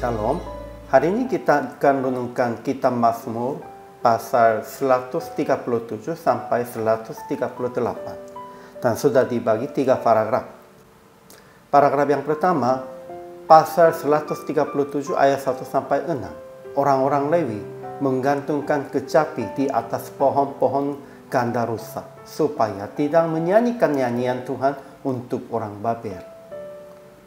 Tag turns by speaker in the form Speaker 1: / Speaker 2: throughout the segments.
Speaker 1: Shalom. Hari ini kita akan renungkan kitab Mazmur pasal 137 sampai 138. Dan sudah dibagi 3 paragraf. Paragraf yang pertama, pasal 137 ayat 1 sampai 6. Orang-orang Lewi menggantungkan kecapi di atas pohon-pohon ganda rusak supaya tidak menyanyikan nyanyian Tuhan untuk orang Babel.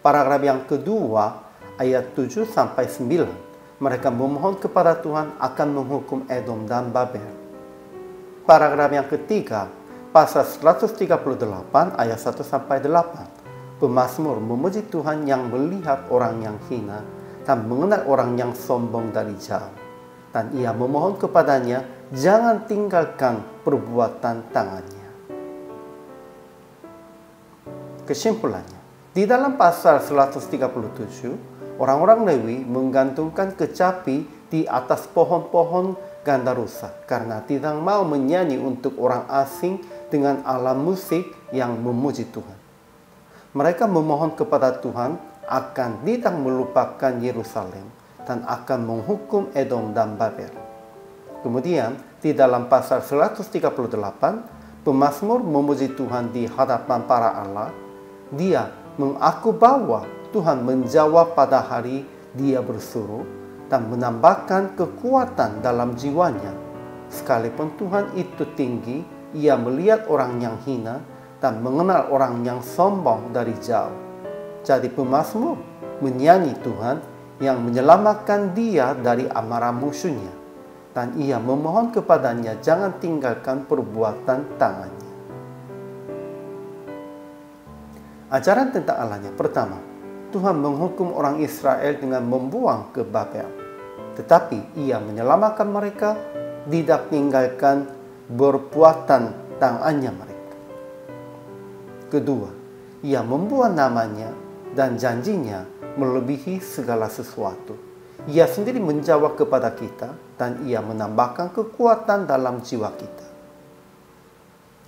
Speaker 1: Paragraf yang kedua, ayat 7 sampai 9, mereka memohon kepada Tuhan akan menghukum Edom dan Babel. Paragraf yang ketiga, pasal 138 ayat 1 sampai 8, pemazmur memuji Tuhan yang melihat orang yang hina dan mengenal orang yang sombong dari jauh. Dan ia memohon kepadanya, jangan tinggalkan perbuatan tangannya. Kesimpulannya, di dalam pasal 137, orang-orang Lewi menggantungkan kecapi di atas pohon-pohon ganda rusak karena tidak mau menyanyi untuk orang asing dengan alat musik yang memuji Tuhan. Mereka memohon kepada Tuhan akan tidak melupakan Yerusalem dan akan menghukum Edom dan Babel. Kemudian, di dalam pasal 138, pemazmur memuji Tuhan di hadapan para Allah. Dia mengaku bahwa Tuhan menjawab pada hari dia bersuruh dan menambahkan kekuatan dalam jiwanya. Sekalipun Tuhan itu tinggi, ia melihat orang yang hina dan mengenal orang yang sombong dari jauh. Jadi pemazmur menyanyi Tuhan yang menyelamatkan dia dari amarah musuhnya. Dan ia memohon kepadanya jangan tinggalkan perbuatan tangannya. Ajaran tentang Allahnya. Pertama, Tuhan menghukum orang Israel dengan membuang ke Babel. Tetapi ia menyelamatkan mereka, tidak tinggalkan perbuatan tangannya mereka. Kedua, ia membuat namanya dan janjinya melebihi segala sesuatu. Ia sendiri menjawab kepada kita dan ia menambahkan kekuatan dalam jiwa kita.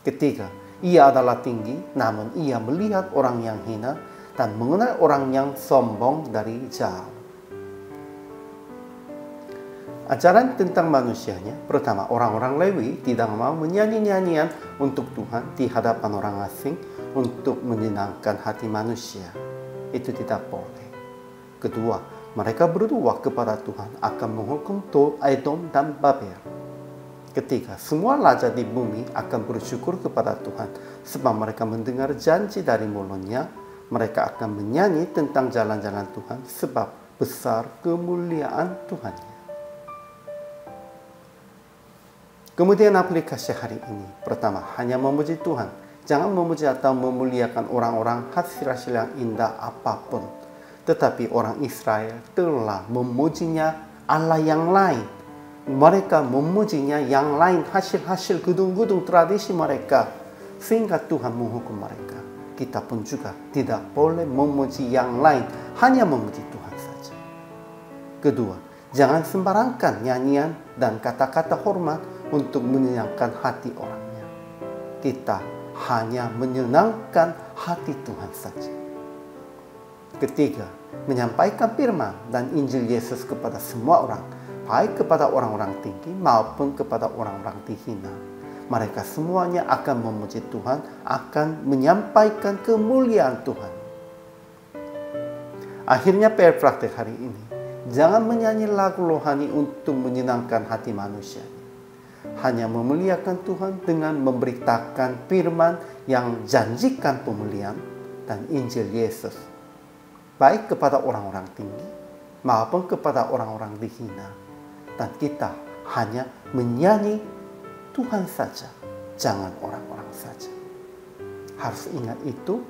Speaker 1: Ketiga, ia adalah tinggi, namun ia melihat orang yang hina dan mengenal orang yang sombong dari jauh. Ajaran tentang manusianya. Pertama, orang-orang Lewi tidak mau menyanyi nyanyian untuk Tuhan di hadapan orang asing untuk menyenangkan hati manusia. Itu tidak boleh. Kedua, mereka berdoa kepada Tuhan akan menghukum Edom dan Babel. Ketiga, semua raja di bumi akan bersyukur kepada Tuhan sebab mereka mendengar janji dari mulutnya. Mereka akan menyanyi tentang jalan-jalan Tuhan sebab besar kemuliaan Tuhannya. Kemudian aplikasi hari ini. Pertama, hanya memuji Tuhan. Jangan memuji atau memuliakan orang-orang hasil-hasil yang indah apapun. Tetapi orang Israel telah memujinya Allah yang lain. Mereka memujinya yang lain, hasil-hasil gedung-gedung tradisi mereka. Sehingga Tuhan menghukum mereka. Kita pun juga tidak boleh memuji yang lain, hanya memuji Tuhan saja. Kedua, jangan sembarangkan nyanyian dan kata-kata hormat untuk menyenangkan hati orangnya. Kita hanya menyenangkan hati Tuhan saja. Ketiga, menyampaikan firman dan Injil Yesus kepada semua orang, baik kepada orang-orang tinggi maupun kepada orang-orang dihina. Mereka semuanya akan memuji Tuhan, akan menyampaikan kemuliaan Tuhan. Akhirnya PR praktek hari ini. Jangan menyanyi lagu rohani untuk menyenangkan hati manusia. Hanya memuliakan Tuhan dengan memberitakan firman yang janjikan pemulihan dan Injil Yesus. Baik kepada orang-orang tinggi maupun kepada orang-orang dihina. Dan kita hanya menyanyi Tuhan saja, jangan orang-orang saja. Harus ingat itu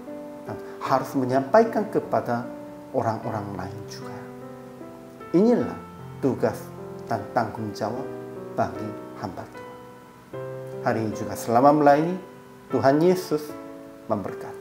Speaker 1: dan harus menyampaikan kepada orang-orang lain juga. Inilah tugas dan tanggung jawab bagi hamba Tuhan. Hari ini juga selamat melayani. Tuhan Yesus memberkati.